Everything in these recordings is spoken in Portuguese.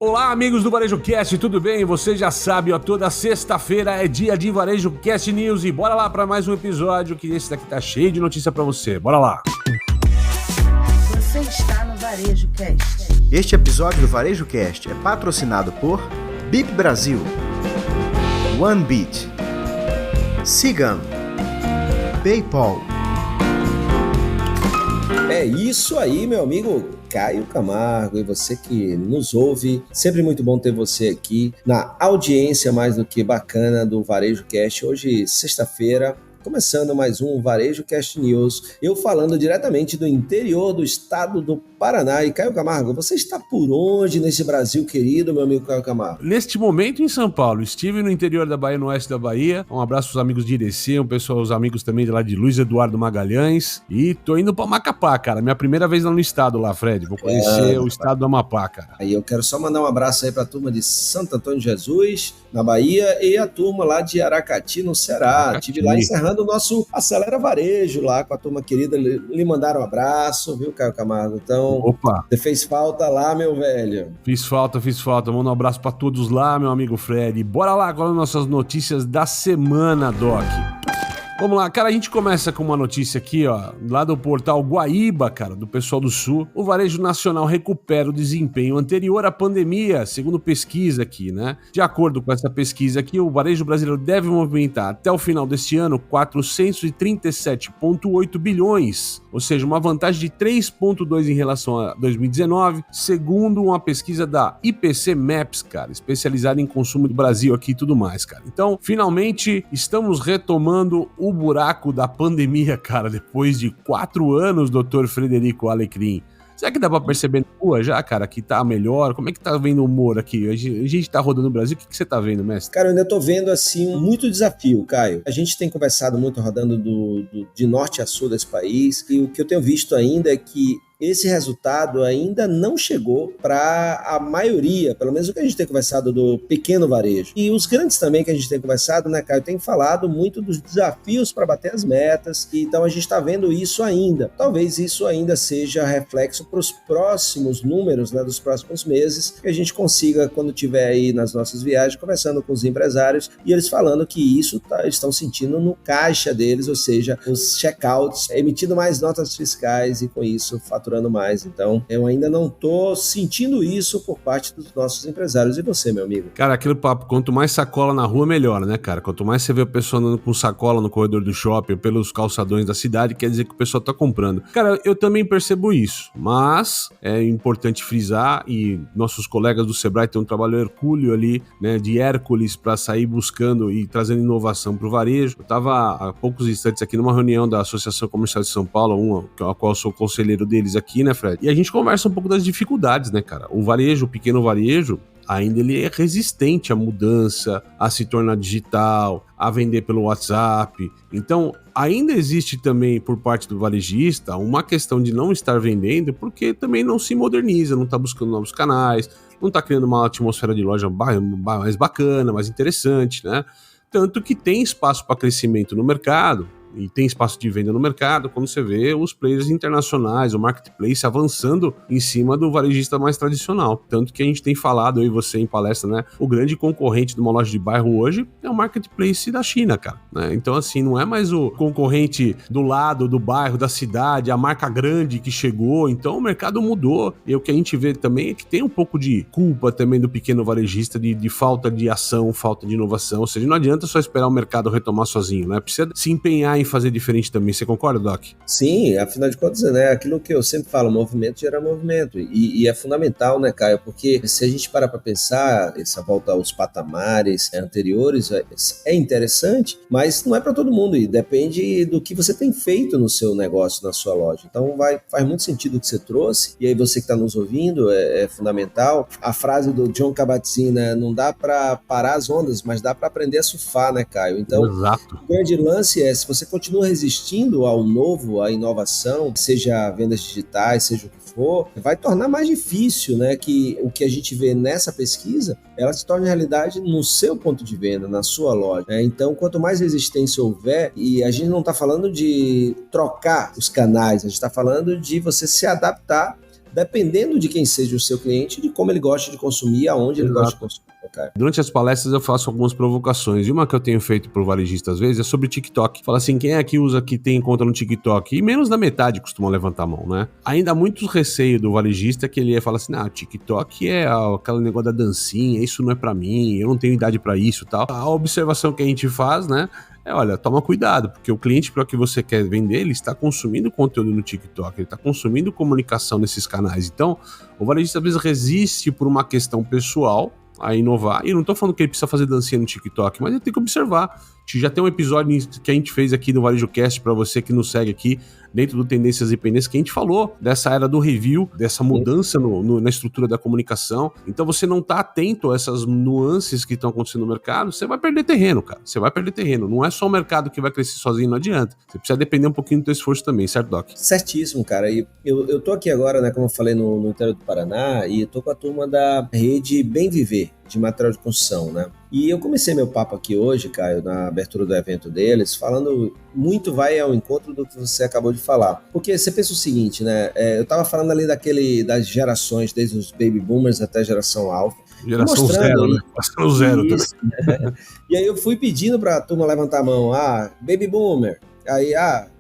Olá, amigos do Varejo Cast, tudo bem? Você já sabe, toda sexta-feira é dia de Varejo Cast News e bora lá para mais um episódio que esse daqui tá cheio de notícia para você. Bora lá! Você está no Varejo Cast. Este episódio do Varejo Cast é patrocinado por BIP Brasil, OneBeat, Cigam, PayPal. É isso aí, meu amigo Caio Camargo, e você que nos ouve, sempre muito bom ter você aqui na audiência mais do que bacana do Varejo Cast. Hoje, sexta-feira, começando mais um Varejo Cast News, eu falando diretamente do interior do estado do Paraná. E Caio Camargo, você está por onde nesse Brasil querido, meu amigo Caio Camargo? Neste momento em São Paulo, estive no interior da Bahia, no oeste da Bahia. Um abraço aos amigos de Irecê, os amigos também de lá de Luiz Eduardo Magalhães. E tô indo pra Macapá, cara. Minha primeira vez lá no estado lá, Fred. Vou conhecer o estado do Amapá, cara. Aí eu quero só mandar um abraço aí pra turma de Santo Antônio de Jesus, na Bahia, e a turma lá de Aracati, no Ceará. Estive lá encerrando o nosso Acelera Varejo lá com a turma querida. Lhe mandaram um abraço, viu, Caio Camargo? Então, opa, você fez falta lá, meu velho. Fiz falta. Manda um abraço pra todos lá, meu amigo Fred. Bora lá agora nossas notícias da semana, Doc. Vamos lá, cara, a gente começa com uma notícia aqui, lá do portal Guaíba, cara, do pessoal do Sul. O varejo nacional recupera o desempenho anterior à pandemia, segundo pesquisa aqui, né? De acordo com essa pesquisa aqui, o varejo brasileiro deve movimentar até o final deste ano 437,8 bilhões, ou seja, uma vantagem de 3,2 em relação a 2019, segundo uma pesquisa da IPC Maps, cara, especializada em consumo do Brasil aqui e tudo mais, cara. Então, finalmente, estamos retomando o buraco da pandemia, cara, depois de 4 anos, doutor Frederico Alecrim. Será que dá pra perceber na rua já, cara, que tá melhor? Como é que tá vendo o humor aqui? A gente tá rodando o Brasil, o que você tá vendo, mestre? Cara, eu ainda tô vendo, assim, muito desafio, Caio. A gente tem conversado muito rodando de norte a sul desse país, e o que eu tenho visto ainda é que esse resultado ainda não chegou para a maioria, pelo menos o que a gente tem conversado do pequeno varejo. E os grandes também que a gente tem conversado, né, Caio, tem falado muito dos desafios para bater as metas, e então a gente está vendo isso ainda. Talvez isso ainda seja reflexo para os próximos números, né, dos próximos meses, que a gente consiga, quando tiver aí nas nossas viagens, conversando com os empresários, e eles falando que isso eles estão sentindo no caixa deles, ou seja, os checkouts, emitindo mais notas fiscais e com isso faturando mais. Então, eu ainda não tô sentindo isso por parte dos nossos empresários. E você, meu amigo? Cara, aquele papo, quanto mais sacola na rua, melhor, né, cara? Quanto mais você vê a pessoa andando com sacola no corredor do shopping, pelos calçadões da cidade, quer dizer que o pessoal tá comprando. Cara, eu também percebo isso, mas é importante frisar, e nossos colegas do Sebrae têm um trabalho hercúleo ali, né, de Hércules, para sair buscando e trazendo inovação pro varejo. Eu tava há poucos instantes aqui numa reunião da Associação Comercial de São Paulo, a qual eu sou conselheiro deles aqui, né, Fred? E a gente conversa um pouco das dificuldades, né, cara? O varejo, o pequeno varejo, ainda ele é resistente à mudança, a se tornar digital, a vender pelo WhatsApp. Então, ainda existe também, por parte do varejista, uma questão de não estar vendendo, porque também não se moderniza, não está buscando novos canais, não está criando uma atmosfera de loja mais bacana, mais interessante, né? Tanto que tem espaço para crescimento no mercado, e tem espaço de venda no mercado, quando você vê os players internacionais, o marketplace avançando em cima do varejista mais tradicional. Tanto que a gente tem falado, eu e você em palestra, né? O grande concorrente de uma loja de bairro hoje é o marketplace da China, cara, né? Então, assim, não é mais o concorrente do lado, do bairro, da cidade, a marca grande que chegou. Então, o mercado mudou. E o que a gente vê também é que tem um pouco de culpa também do pequeno varejista de falta de ação, falta de inovação. Ou seja, não adianta só esperar o mercado retomar sozinho, né? Precisa se empenhar em fazer diferente também. Você concorda, Doc? Sim, afinal de contas, né, aquilo que eu sempre falo, movimento gera movimento, e é fundamental, né, Caio, porque se a gente parar para pensar, essa volta aos patamares anteriores é interessante, mas não é para todo mundo, e depende do que você tem feito no seu negócio, na sua loja. Então faz muito sentido o que você trouxe, e aí você que está nos ouvindo, é fundamental. A frase do John Kabat-Zinn, né, não dá para parar as ondas, mas dá para aprender a surfar, né, Caio? Então, exato. O grande lance é, se você continua resistindo ao novo, à inovação, seja vendas digitais, seja o que for, vai tornar mais difícil, né, que o que a gente vê nessa pesquisa, ela se torne realidade no seu ponto de venda, na sua loja, né? Então, quanto mais resistência houver, e a gente não está falando de trocar os canais, a gente está falando de você se adaptar dependendo de quem seja o seu cliente, de como ele gosta de consumir, aonde ele gosta de consumir. Cara. Durante as palestras eu faço algumas provocações, e uma que eu tenho feito pro varejista às vezes é sobre TikTok. Fala assim, quem aqui usa, que tem conta no TikTok? E menos da metade costuma levantar a mão, né? Ainda há muito receio do varejista que ele fala assim, TikTok é aquele negócio da dancinha, isso não é pra mim, eu não tenho idade pra isso e tal. A observação que a gente faz, né, olha, toma cuidado, porque o cliente para que você quer vender, ele está consumindo conteúdo no TikTok, ele está consumindo comunicação nesses canais. Então, o varejista às vezes resiste por uma questão pessoal a inovar. E não tô falando que ele precisa fazer dancinha no TikTok, mas ele tem que observar. Já tem um episódio que a gente fez aqui no Varejo Cast para você que nos segue aqui, dentro do Tendências e Pendências, que a gente falou dessa era do review, dessa mudança na estrutura da comunicação. Então você não tá atento a essas nuances que estão acontecendo no mercado, você vai perder terreno, cara. Você vai perder terreno. Não é só o mercado que vai crescer sozinho, não adianta. Você precisa depender um pouquinho do teu esforço também, certo, Doc? Certíssimo, cara. E eu tô aqui agora, né, como eu falei, no interior do Paraná, e eu tô com a turma da rede Bem Viver, de material de construção, né? E eu comecei meu papo aqui hoje, Caio, na abertura do evento deles, falando, muito vai ao encontro do que você acabou de falar. Porque você pensa o seguinte, né? Eu tava falando ali das gerações, desde os baby boomers até a geração alfa. Geração zero, né? Geração zero também. Né? E aí eu fui pedindo pra turma levantar a mão. Baby boomer. Aí,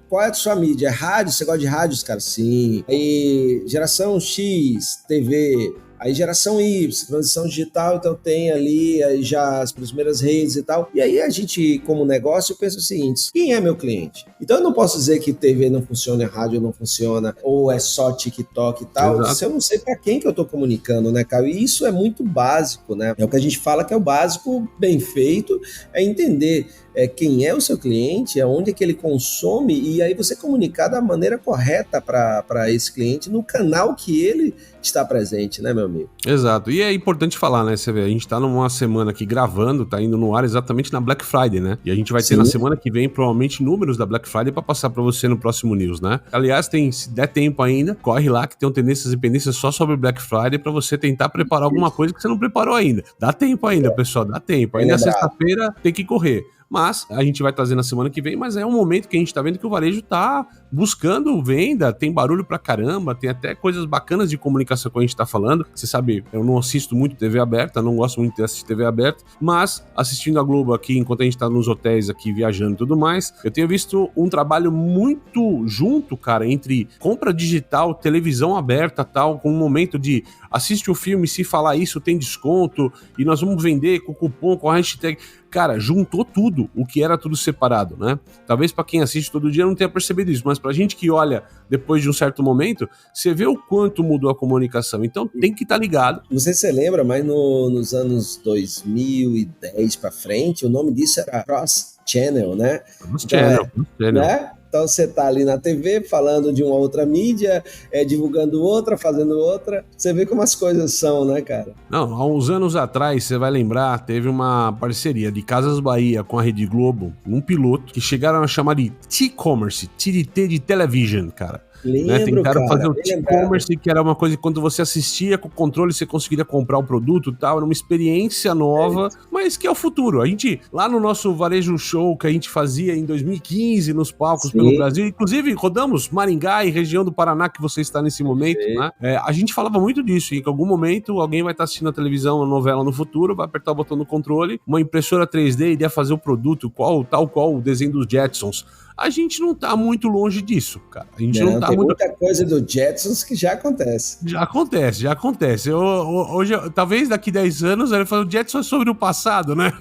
qual é a sua mídia? É rádio? Você gosta de rádios, cara? Sim. Aí, geração X, TV. Aí geração Y, transição digital, então tem ali aí já as primeiras redes e tal. E aí a gente, como negócio, pensa o seguinte, quem é meu cliente? Então eu não posso dizer que TV não funciona, rádio não funciona, ou é só TikTok e tal. Se eu não sei para quem que eu tô comunicando, né, Caio? E isso é muito básico, né? É o que a gente fala que é o básico bem feito, é entender quem é o seu cliente, aonde é que ele consome, e aí você comunicar da maneira correta para esse cliente no canal que ele está presente, né, meu amigo? Exato. E é importante falar, né? Você vê, a gente tá numa semana aqui gravando, tá indo no ar exatamente na Black Friday, né? E a gente vai ter na semana que vem, provavelmente, números da Black Friday pra passar pra você no próximo News, né? Aliás, se der tempo ainda, corre lá que tem um Tendências e Pendências só sobre Black Friday pra você tentar preparar alguma coisa que você não preparou ainda. Dá tempo ainda, pessoal, dá tempo. Ainda sexta-feira tem que correr. Mas a gente vai trazer na semana que vem, mas é um momento que a gente tá vendo que o varejo tá buscando venda, tem barulho pra caramba, tem até coisas bacanas de comunicação que a gente tá falando. Você sabe, eu não assisto muito TV aberta, não gosto muito de assistir TV aberta, mas assistindo a Globo aqui, enquanto a gente tá nos hotéis aqui viajando e tudo mais, eu tenho visto um trabalho muito junto, cara, entre compra digital, televisão aberta, tal, com um momento de assiste o filme, se falar isso tem desconto, e nós vamos vender com cupom, com a hashtag. Cara, juntou tudo, o que era tudo separado, né? Talvez pra quem assiste todo dia não tenha percebido isso, mas pra gente que olha depois de um certo momento, você vê o quanto mudou a comunicação. Então tem que estar ligado. Não sei se você lembra, mas nos anos 2010 pra frente, o nome disso era Cross Channel, né? Cross Channel. Né? Então você tá ali na TV falando de uma outra mídia, divulgando outra, fazendo outra. Você vê como as coisas são, né, cara? Não, há uns anos atrás, você vai lembrar, teve uma parceria de Casas Bahia com a Rede Globo, um piloto, que chegaram a chamar de T-Commerce, TDT de Television, cara. Tentaram fazer o e-commerce, que era uma coisa que quando você assistia com o controle, você conseguiria comprar o produto e tal, era uma experiência nova, mas que é o futuro. A gente, lá no nosso Varejo Show que a gente fazia em 2015, nos palcos pelo Brasil, inclusive rodamos Maringá e região do Paraná, que você está nesse momento, né? A gente falava muito disso, e que em algum momento alguém vai estar assistindo a televisão, a novela no futuro, vai apertar o botão do controle, uma impressora 3D iria fazer o produto, tal qual o desenho dos Jetsons. A gente não tá muito longe disso, cara. A gente não tá tem muito... muita coisa do Jetsons que já acontece. Já acontece. Hoje, talvez daqui 10 anos, ele fala, o Jetson é sobre o passado, né?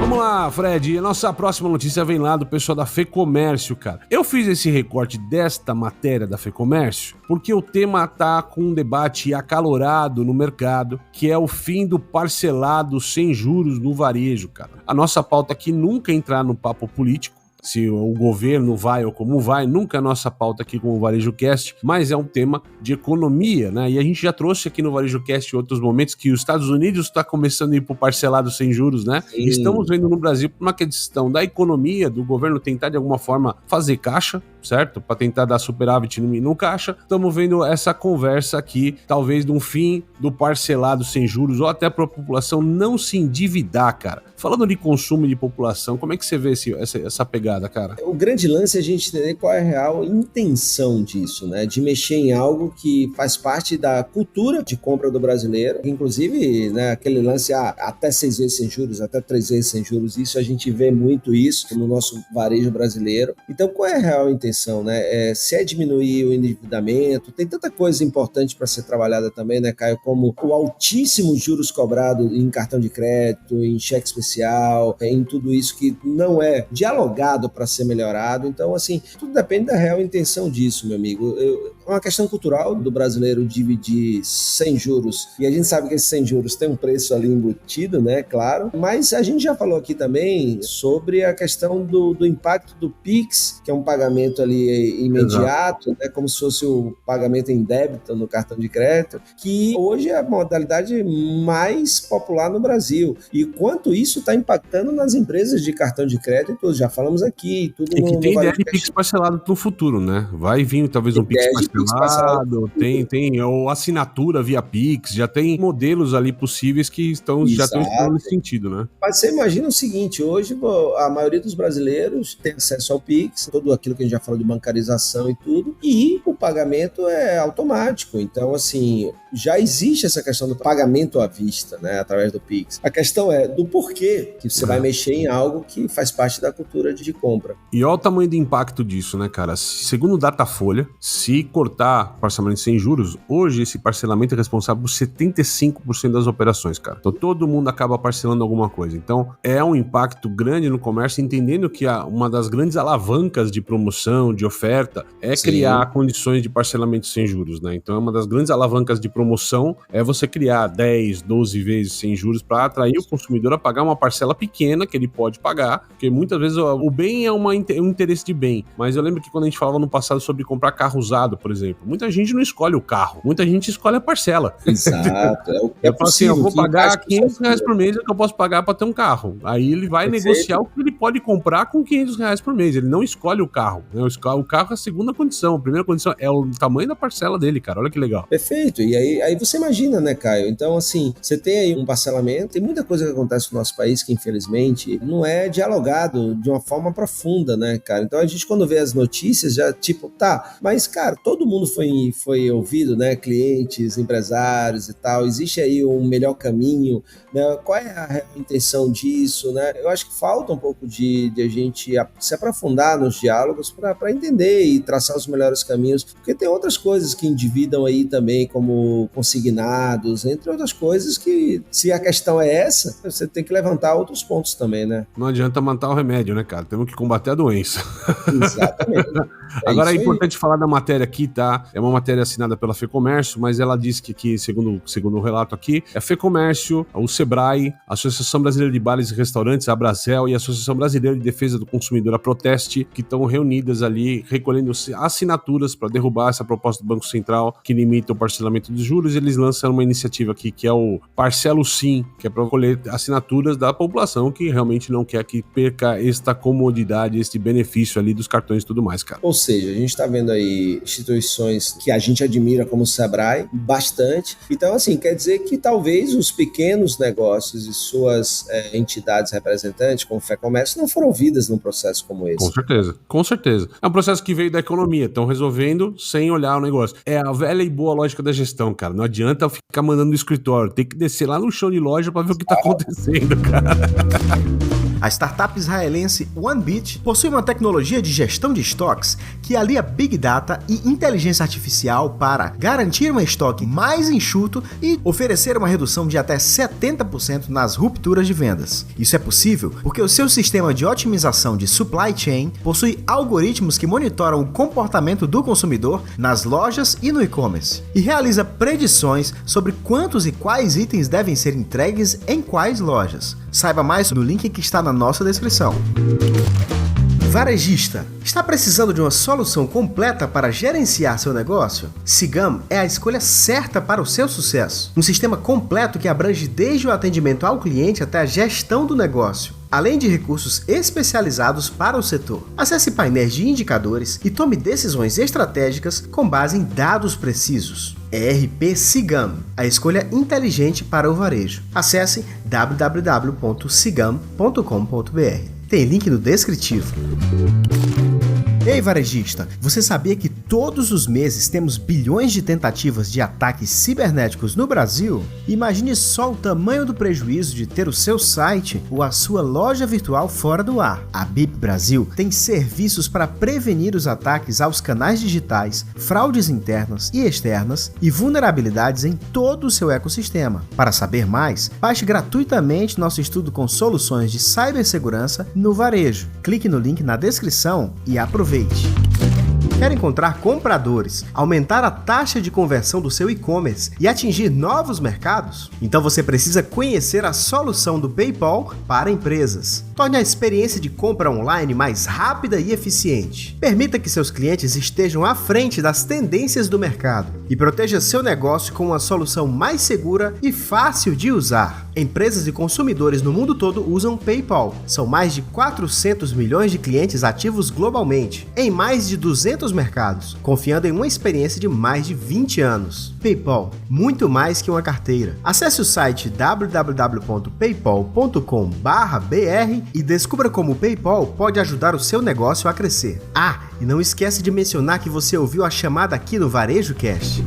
Vamos lá, Fred. Nossa próxima notícia vem lá do pessoal da FEComércio, cara. Eu fiz esse recorte desta matéria da FEComércio porque o tema tá com um debate acalorado no mercado, que é o fim do parcelado sem juros no varejo, cara. A nossa pauta aqui nunca entrar no papo político, se o governo vai ou como vai, nunca é nossa pauta aqui com o Varejo Cast, mas é um tema de economia, né? E a gente já trouxe aqui no Varejo Cast em outros momentos que os Estados Unidos está começando a ir para o parcelado sem juros, né? Sim. Estamos vendo no Brasil uma questão da economia, do governo tentar de alguma forma fazer caixa, certo? Para tentar dar superávit no caixa. Estamos vendo essa conversa aqui, talvez de um fim do parcelado sem juros, ou até para a população não se endividar, cara. Falando de consumo e de população, como é que você vê essa pegada pegada, cara? O grande lance é a gente entender qual é a real intenção disso, né? De mexer em algo que faz parte da cultura de compra do brasileiro. Inclusive, né, aquele lance até 6 vezes sem juros, até 3 vezes sem juros, isso a gente vê muito isso no nosso varejo brasileiro. Então, qual é a real intenção, né? Se é diminuir o endividamento, tem tanta coisa importante para ser trabalhada também, né, Caio? Como o altíssimo juros cobrado em cartão de crédito, em cheque especial, em tudo isso que não é dialogado para ser melhorado. Então, assim, tudo depende da real intenção disso, meu amigo. É uma questão cultural do brasileiro dividir sem juros, e a gente sabe que esses sem juros tem um preço ali embutido, né, claro, mas a gente já falou aqui também sobre a questão do impacto do Pix, que é um pagamento ali imediato, né, como se fosse o pagamento em débito no cartão de crédito, que hoje é a modalidade mais popular no Brasil, e quanto isso está impactando nas empresas de cartão de crédito, já falamos aqui, tudo e que tem ideia de Pix parcelado no futuro, né? Vai vir talvez um Pix parcelado, tem ou assinatura via Pix, já tem modelos ali possíveis que já estão estudando nesse sentido, né? Mas você imagina o seguinte, hoje a maioria dos brasileiros tem acesso ao Pix, tudo aquilo que a gente já falou de bancarização e tudo, e o pagamento é automático. Então, assim, já existe essa questão do pagamento à vista, né, através do Pix. A questão é do porquê que você vai mexer em algo que faz parte da cultura de compra. E olha o tamanho do impacto disso, né, cara? Segundo o Datafolha, se cortar parcelamento sem juros, hoje esse parcelamento é responsável por 75% das operações, cara. Então todo mundo acaba parcelando alguma coisa. Então é um impacto grande no comércio, entendendo que uma das grandes alavancas de promoção, de oferta, é criar condições de parcelamento sem juros, né? Então é uma das grandes alavancas de promoção é você criar 10, 12 vezes sem juros para atrair o consumidor a pagar uma parcela pequena que ele pode pagar, porque muitas vezes o bem é um interesse de bem, mas eu lembro que quando a gente falava no passado sobre comprar carro usado, por exemplo, muita gente não escolhe o carro, muita gente escolhe a parcela. Exato. Eu falo assim, eu vou pagar R$500 por mês, é o que eu posso pagar para ter um carro. Aí ele vai negociar o que ele pode comprar com R$500 por mês, ele não escolhe o carro, né? O carro é a segunda condição, a primeira condição é o tamanho da parcela dele, cara, olha que legal. Perfeito, e aí você imagina, né, Caio? Então, assim, você tem aí um parcelamento, tem muita coisa que acontece no nosso país que, infelizmente, não é dialogado de uma forma profunda, né, cara? Então, a gente, quando vê as notícias, já, tipo, mas, cara, todo mundo foi ouvido, né? Clientes, empresários e tal, existe aí um melhor caminho, né? Qual é a intenção disso, né? Eu acho que falta um pouco de a gente se aprofundar nos diálogos para entender e traçar os melhores caminhos, porque tem outras coisas que endividam aí também, como consignados, entre outras coisas que, se a questão é essa, você tem que levantar outros pontos também, né? Não adianta matar o remédio, né, cara? Temos que combater a doença. Exatamente. Agora é importante falar da matéria aqui, tá? É uma matéria assinada pela FEComércio, mas ela diz que segundo o relato aqui, é a FEComércio, o Sebrae, a Associação Brasileira de Bares e Restaurantes, a Abrazel, e a Associação Brasileira de Defesa do Consumidor, a Proteste, que estão reunidas ali, recolhendo assinaturas para derrubar essa proposta do Banco Central que limita o parcelamento dos juros. Eles lançaram uma iniciativa aqui que é o Parcelo Sim, que é para colher assinaturas da população que realmente não quer que perca esta comodidade, este benefício ali dos cartões e tudo mais, cara. Ou seja, a gente está vendo aí instituições que a gente admira como o Sebrae, bastante. Então, assim, quer dizer que talvez os pequenos negócios e suas entidades representantes, como o FEComércio, não foram ouvidas num processo como esse. Com certeza, com certeza. É um processo que veio da economia, estão resolvendo sem olhar o negócio. É a velha e boa lógica da gestão, cara. Não adianta ficar mandando no escritório, tem que descer lá no chão de loja para ver o que tá acontecendo, cara. A startup israelense OneBit possui uma tecnologia de gestão de estoques que alia Big Data e inteligência artificial para garantir um estoque mais enxuto e oferecer uma redução de até 70% nas rupturas de vendas. Isso é possível porque o seu sistema de otimização de supply chain possui algoritmos que monitoram o comportamento do consumidor nas lojas e no e-commerce e realiza predições sobre quantos e quais itens devem ser entregues em quais lojas. Saiba mais no link que está na nossa descrição. Varejista, está precisando de uma solução completa para gerenciar seu negócio? Cigam é a escolha certa para o seu sucesso. Um sistema completo que abrange desde o atendimento ao cliente até a gestão do negócio, além de recursos especializados para o setor. Acesse painéis de indicadores e tome decisões estratégicas com base em dados precisos. ERP Cigam, a escolha inteligente para o varejo. Acesse www.cigam.com.br. Tem link no descritivo. Ei, varejista, você sabia que todos os meses temos bilhões de tentativas de ataques cibernéticos no Brasil? Imagine só o tamanho do prejuízo de ter o seu site ou a sua loja virtual fora do ar. A BIP Brasil tem serviços para prevenir os ataques aos canais digitais, fraudes internas e externas e vulnerabilidades em todo o seu ecossistema. Para saber mais, baixe gratuitamente nosso estudo com soluções de cibersegurança no varejo. Clique no link na descrição e aproveite. Quer encontrar compradores, aumentar a taxa de conversão do seu e-commerce e atingir novos mercados? Então você precisa conhecer a solução do PayPal para empresas. Torne a experiência de compra online mais rápida e eficiente. Permita que seus clientes estejam à frente das tendências do mercado e proteja seu negócio com uma solução mais segura e fácil de usar. Empresas e consumidores no mundo todo usam PayPal. São mais de 400 milhões de clientes ativos globalmente, em mais de 200 mercados, confiando em uma experiência de mais de 20 anos. PayPal, muito mais que uma carteira. Acesse o site www.paypal.com/br e descubra como o PayPal pode ajudar o seu negócio a crescer. Ah, e não esquece de mencionar que você ouviu a chamada aqui no Varejo Cast.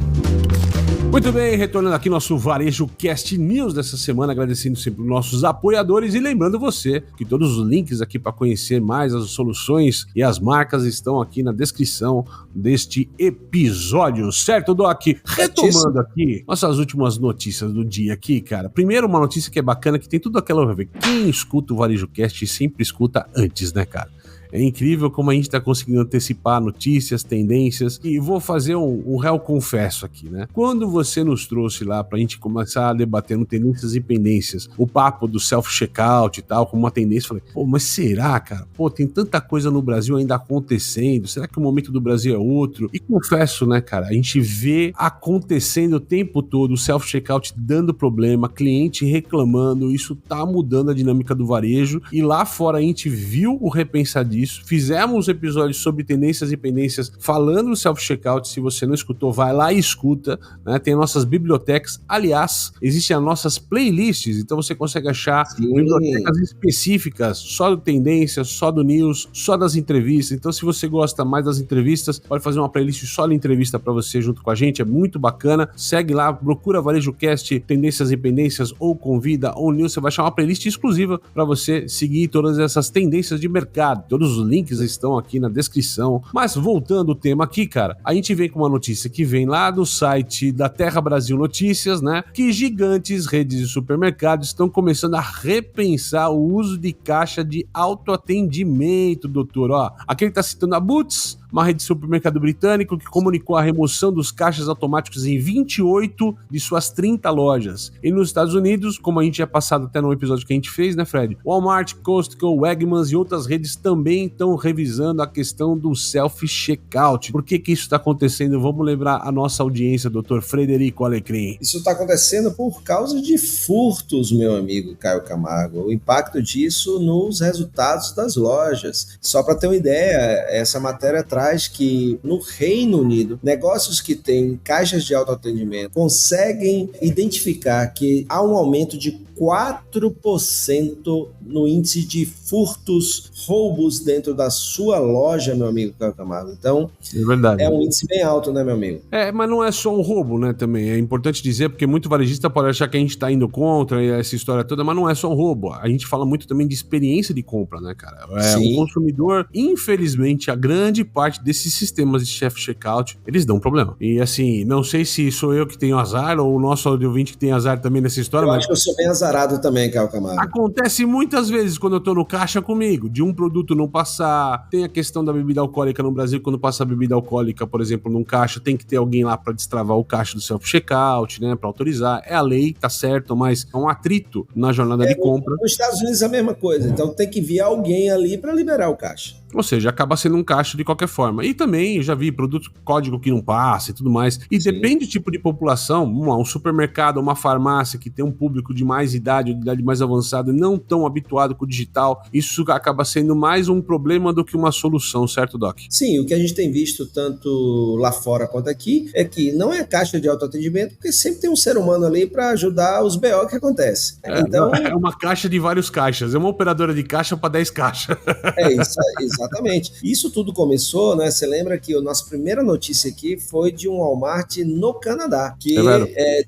Muito bem, retornando aqui nosso Varejo Cast News dessa semana, agradecendo sempre os nossos apoiadores e lembrando você que todos os links aqui para conhecer mais as soluções e as marcas estão aqui na descrição deste episódio, certo, Doc? Retomando aqui nossas últimas notícias do dia aqui, cara. Primeiro, uma notícia que é bacana, que tem tudo aquilo a ver. Quem escuta o Varejo Cast sempre escuta antes, né, cara? É incrível como a gente está conseguindo antecipar notícias, tendências, e vou fazer um réu confesso aqui, né? Quando você nos trouxe lá pra gente começar a debater no Tendências e Pendências, o papo do self-checkout e tal, como uma tendência, eu falei, pô, mas será, cara? Pô, tem tanta coisa no Brasil ainda acontecendo, será que o momento do Brasil é outro? E confesso, né, cara, a gente vê acontecendo o tempo todo, o self-checkout dando problema, cliente reclamando, isso tá mudando a dinâmica do varejo, e lá fora a gente viu o repensar disso. Fizemos episódios sobre tendências e pendências falando do self-checkout. Se você não escutou, vai lá e escuta, né? Tem nossas bibliotecas, aliás, existem as nossas playlists, então você consegue achar bibliotecas específicas só do tendências, só do news, só das entrevistas. Então se você gosta mais das entrevistas, pode fazer uma playlist só de entrevista para você junto com a gente, é muito bacana. Segue lá, procura Varejo Cast, Tendências e Pendências ou Convida ou News, você vai achar uma playlist exclusiva para você seguir todas essas tendências de mercado. Todos os links estão aqui na descrição. Mas voltando ao tema aqui, cara, a gente vem com uma notícia que vem lá do site da Terra Brasil Notícias, né? Que gigantes redes de supermercados estão começando a repensar o uso de caixa de autoatendimento, doutor. Ó, aqui ele tá citando a Boots, uma rede de supermercado britânico que comunicou a remoção dos caixas automáticos em 28 de suas 30 lojas. E nos Estados Unidos, como a gente já passado até no episódio que a gente fez, né, Fred? Walmart, Costco, Wegmans e outras redes também estão revisando a questão do self-checkout. Por que que isso está acontecendo? Vamos lembrar a nossa audiência, Dr. Frederico Alecrim. Isso está acontecendo por causa de furtos, meu amigo Caio Camargo. O impacto disso nos resultados das lojas. Só para ter uma ideia, essa matéria traz que no Reino Unido, negócios que têm caixas de autoatendimento conseguem identificar que há um aumento de 4% no índice de furtos, roubos dentro da sua loja, meu amigo Caio Camargo. Então, é verdade. É um índice bem alto, né, meu amigo? É, mas não é só um roubo, né, também. É importante dizer, porque muito varejista pode achar que a gente tá indo contra essa história toda, mas não é só um roubo. A gente fala muito também de experiência de compra, né, cara? O consumidor, infelizmente, a grande parte desses sistemas de self-checkout, eles dão problema. E assim, não sei se sou eu que tenho azar ou o nosso ouvinte que tem azar também nessa história, acho que eu sou bem azarado também, Caio Camargo. Acontece muitas vezes quando eu tô no caixa comigo, de um produto não passar. Tem a questão da bebida alcoólica no Brasil, quando passa a bebida alcoólica, por exemplo, num caixa, tem que ter alguém lá pra destravar o caixa do self-checkout, né, pra autorizar. É a lei, tá certo, mas é um atrito na jornada de compra. Nos Estados Unidos é a mesma coisa, então tem que vir alguém ali pra liberar o caixa. Ou seja, acaba sendo um caixa de qualquer forma. E também, eu já vi produto código que não passa e tudo mais. E Sim. depende do tipo de população, um supermercado, uma farmácia que tem um público de mais idade, ou de idade mais avançada, não tão habituado com o digital, isso acaba sendo mais um problema do que uma solução, certo, Doc? Sim, o que a gente tem visto tanto lá fora quanto aqui é que não é caixa de autoatendimento, porque sempre tem um ser humano ali para ajudar os BO que acontece. Então, é uma caixa de vários caixas, é uma operadora de caixa para 10 caixas. É isso, exatamente. Isso tudo começou, né? Você lembra que a nossa primeira notícia aqui foi de um Walmart no Canadá, que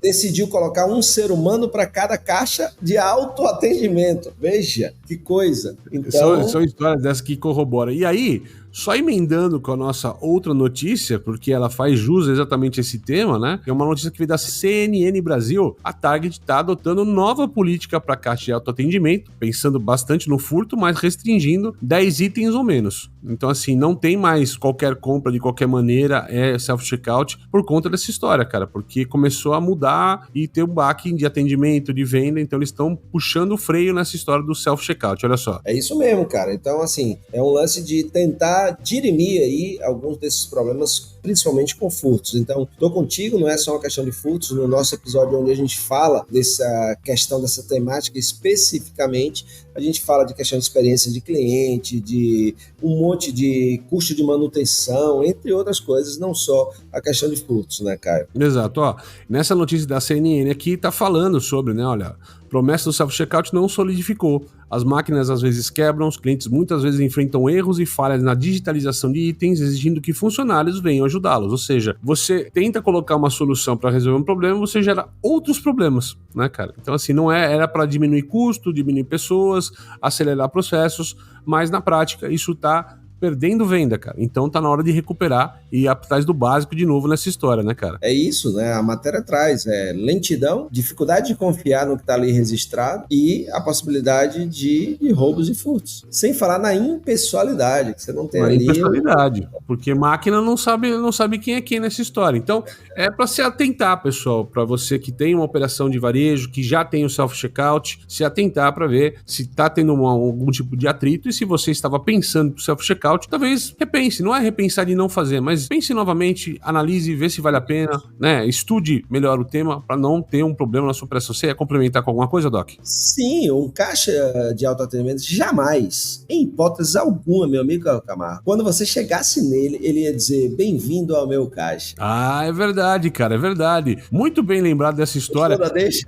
decidiu colocar um ser humano para cada caixa de autoatendimento. Veja, que coisa. Então... São histórias dessas que corroboram. E aí, só emendando com a nossa outra notícia, porque ela faz jus a exatamente esse tema, né? É uma notícia que veio da CNN Brasil. A Target está adotando nova política para caixa de autoatendimento, pensando bastante no furto, mas restringindo 10 itens ou menos. Então, assim, não tem mais qualquer compra de qualquer maneira, é self-checkout, por conta dessa história, cara, porque começou a mudar e ter um baque de atendimento, de venda, então eles estão puxando o freio nessa história do self-checkout, olha só. É isso mesmo, cara. Então, assim, é um lance de tentar dirimir aí alguns desses problemas, principalmente com furtos. Então, tô contigo, não é só uma questão de furtos. No nosso episódio onde a gente fala dessa questão, dessa temática especificamente, a gente fala de questão de experiência de cliente, de um monte de custo de manutenção, entre outras coisas, não só a questão de furtos, né, Caio? Exato, ó, nessa notícia da CNN aqui tá falando sobre, né, olha, promessa do self-checkout não solidificou. As máquinas às vezes quebram, os clientes muitas vezes enfrentam erros e falhas na digitalização de itens, exigindo que funcionários venham ajudá-los. Ou seja, você tenta colocar uma solução para resolver um problema, você gera outros problemas, né, cara? Então, assim, não era para diminuir custo, diminuir pessoas, acelerar processos, mas na prática isso tá perdendo venda, cara. Então tá na hora de recuperar e ir atrás do básico de novo nessa história, né, cara? É isso, né? A matéria traz lentidão, dificuldade de confiar no que tá ali registrado e a possibilidade de roubos e furtos. Sem falar na impessoalidade, que você não tem ali... Impessoalidade, porque máquina não sabe quem é quem nessa história. Então, é para se atentar, pessoal, para você que tem uma operação de varejo, que já tem o self-checkout, se atentar para ver se tá tendo algum tipo de atrito e se você estava pensando pro self-checkout, talvez repense, não é repensar de não fazer, mas pense novamente, analise, vê se vale a pena, né? Estude melhor o tema para não ter um problema na sua operação. Você ia complementar com alguma coisa, Doc? Sim, um caixa de autoatendimento jamais, em hipótese alguma, meu amigo Camargo, quando você chegasse nele, ele ia dizer, bem-vindo ao meu caixa. Ah, é verdade, cara, é verdade. Muito bem lembrado dessa história.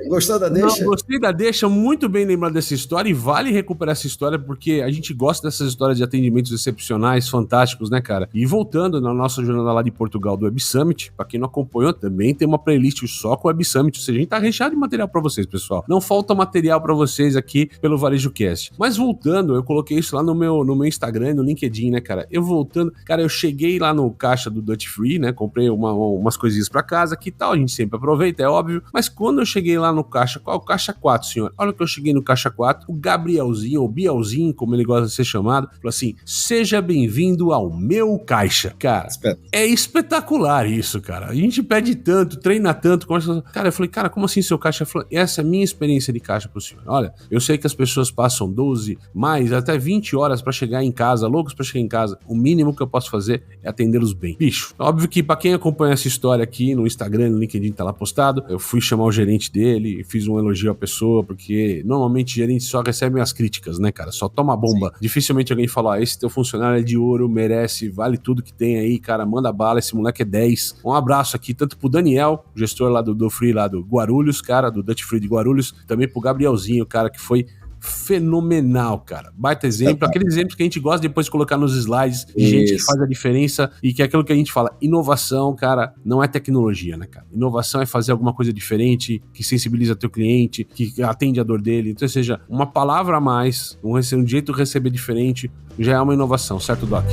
Gostou da deixa? Não, gostei da deixa, muito bem lembrado dessa história e vale recuperar essa história porque a gente gosta dessas histórias de atendimentos excepcionais, fantásticos, né, cara? E voltando na nossa jornada lá de Portugal do Web Summit, pra quem não acompanhou, também tem uma playlist só com o Web Summit, ou seja, a gente tá recheado de material pra vocês, pessoal. Não falta material pra vocês aqui pelo Varejo Cast. Mas voltando, eu coloquei isso lá no meu Instagram, no LinkedIn, né, cara? Eu cheguei lá no caixa do Dutch Free, né? Comprei umas coisinhas pra casa, que tal? A gente sempre aproveita, é óbvio. Mas quando eu cheguei lá no caixa, qual? Caixa 4, senhor. Olha que eu cheguei no caixa 4, o Gabrielzinho, ou Bielzinho, como ele gosta de ser chamado, falou assim, seja bem-vindo ao meu caixa. Cara, é espetacular isso, cara. A gente pede tanto, treina tanto. Cara, eu falei, cara, como assim seu caixa? Falei, essa é a minha experiência de caixa pro senhor. Olha, eu sei que as pessoas passam 12, mais até 20 horas pra chegar em casa, loucos pra chegar em casa. O mínimo que eu posso fazer é atendê-los bem. Bicho, óbvio que pra quem acompanha essa história aqui no Instagram, no LinkedIn, tá lá postado, eu fui chamar o gerente dele, fiz um elogio à pessoa, porque normalmente gerentes só recebem as críticas, né, cara? Só toma bomba. Sim. Dificilmente alguém fala, esse teu funcionário é de ouro, merece, vale tudo que tem aí, cara, manda bala, esse moleque é 10. Um abraço aqui, tanto pro Daniel, gestor lá do Free, lá do Guarulhos, cara, do Dutch Free de Guarulhos, também pro Gabrielzinho, cara, que foi fenomenal, cara. Baita exemplo, aqueles exemplos que a gente gosta depois de colocar nos slides, de gente que faz a diferença e que é aquilo que a gente fala, inovação, cara, não é tecnologia, né, cara? Inovação é fazer alguma coisa diferente, que sensibiliza teu cliente, que atende a dor dele, então, ou seja, uma palavra a mais, um jeito de receber diferente, já é uma inovação, certo, Doc?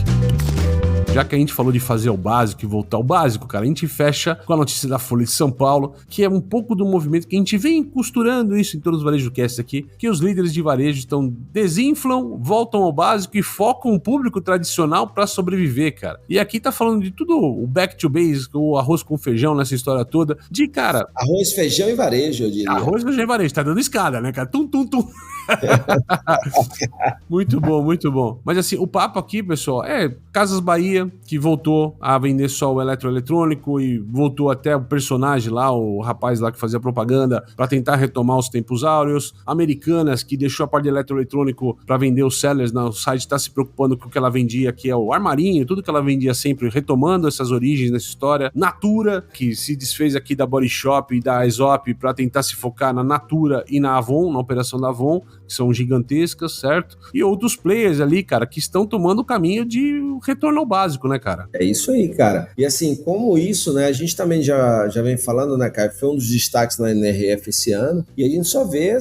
Já que a gente falou de fazer o básico e voltar ao básico, cara, a gente fecha com a notícia da Folha de São Paulo, que é um pouco do movimento que a gente vem costurando isso em todos os VarejoCasts aqui, que os líderes de varejo desinflam, voltam ao básico e focam o público tradicional para sobreviver, cara. E aqui tá falando de tudo o back to basics, o arroz com feijão nessa história toda, de, cara... Arroz, feijão e varejo, eu diria. Arroz, feijão e varejo, tá dando escada, né, cara? Tum, tum, tum. Muito bom, muito bom. Mas assim, o papo aqui, pessoal, é Casas Bahia, que voltou a vender só o eletroeletrônico e voltou até o personagem lá, o rapaz lá que fazia propaganda, para tentar retomar os tempos áureos. Americanas, que deixou a parte de eletroeletrônico para vender os sellers no site, tá se preocupando com o que ela vendia, que é o armarinho, tudo que ela vendia sempre, retomando essas origens nessa história. Natura, que se desfez aqui da Body Shop e da Aesop para tentar se focar na Natura e na Avon, na operação da Avon, que são gigantescas, certo? E outros players ali, cara, que estão tomando o caminho de retorno ao básico, né, cara? É isso aí, cara. E assim, como isso, né, a gente também já vem falando, né, cara, foi um dos destaques na NRF esse ano, e a gente só vê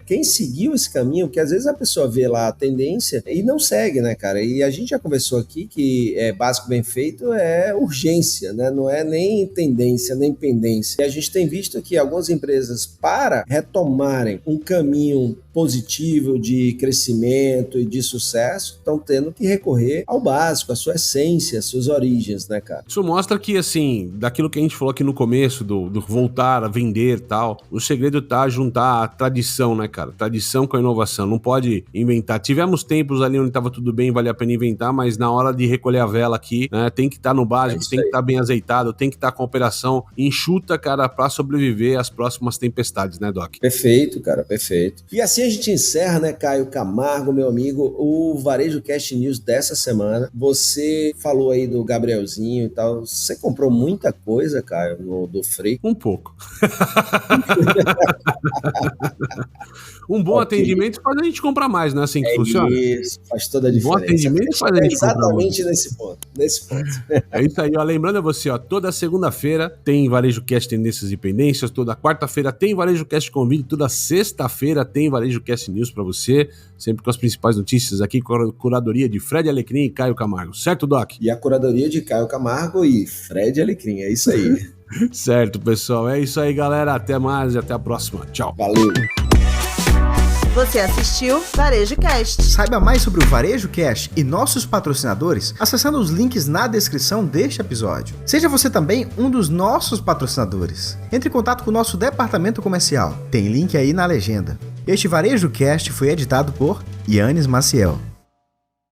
quem seguiu esse caminho, que às vezes a pessoa vê lá a tendência e não segue, né, cara? E a gente já conversou aqui que básico bem feito é urgência, né? Não é nem tendência, nem pendência. E a gente tem visto que algumas empresas, para retomarem um caminho positivo de crescimento e de sucesso, estão tendo que recorrer ao básico, à sua essência, às suas origens, né, cara? Isso mostra que, assim, daquilo que a gente falou aqui no começo, do voltar a vender e tal, o segredo tá juntar a tradição, né, cara? Tradição com a inovação, não pode inventar. Tivemos tempos ali onde tava tudo bem, valia a pena inventar, mas na hora de recolher a vela aqui, né, tem que estar no básico, tem que estar bem azeitado, tem que estar com a operação enxuta, cara, pra sobreviver às próximas tempestades, né, Doc? Perfeito, cara, perfeito. E assim a gente encerra, né, Caio Camargo, meu amigo, o VarejoCast News dessa semana. Você falou aí do Gabrielzinho e tal. Você comprou muita coisa, Caio, do Free? Um pouco. Um bom atendimento faz a gente comprar mais, não é assim que funciona? Isso, faz toda a diferença. Um bom atendimento faz a gente comprar mais. Exatamente nesse ponto. É isso aí, ó. Lembrando a você, ó, toda segunda-feira tem VarejoCast Tendências e Pendências, toda quarta-feira tem VarejoCast Convite, toda sexta-feira tem VarejoCast News pra você, sempre com as principais notícias aqui, com a curadoria de Fred Alecrim e Caio Camargo. Certo, Doc? E a curadoria de Caio Camargo e Fred Alecrim, é isso aí. Certo, pessoal. É isso aí, galera. Até mais e até a próxima. Tchau. Valeu. Você assistiu VarejoCast. Saiba mais sobre o VarejoCast e nossos patrocinadores acessando os links na descrição deste episódio. Seja você também um dos nossos patrocinadores. Entre em contato com o nosso departamento comercial. Tem link aí na legenda. Este VarejoCast foi editado por Yannis Maciel.